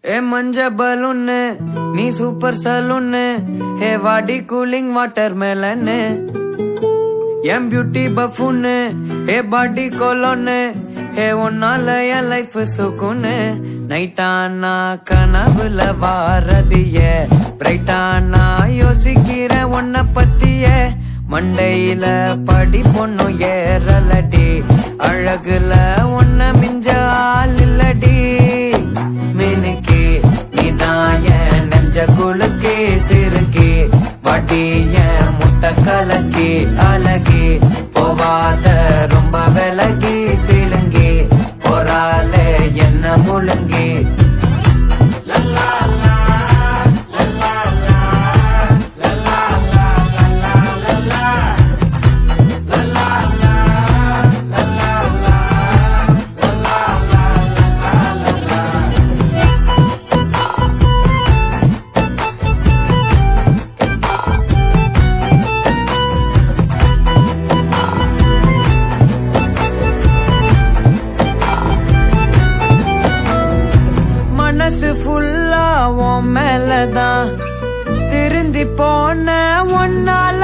ஏ மஞ்ச பலூன்னு நீ சூப்பர் சலூன்னு ஹே வாடி கூலிங் வாட்டர் மேலன்னு என் பியூட்டி பஃபூன்னு ஹே பாடி கோலோன்னு ஹே உன்னால என் லைஃப் சுக்குன்னு நைட்டானா கனவுல வாரதிய பிரைட்டானா யோசிக்கிற உன்ன பத்திய மண்டையில படி பொண்ணும் ஏறலடி அழகுல உன்ன மிஞ்ச ஆள் இல்லடி மினுக்கி நீதான் என் நெஞ்ச குலுக்கி சிறுக்கி வடி என் முட்டை கலக்கி அழகி போவாத ரொம்ப விலகி சிலுங்கி போறாலே என்ன முழுங்கி மனசு ஃபுல்லா உன் மேலதான் திருந்தி போன ஒன்னால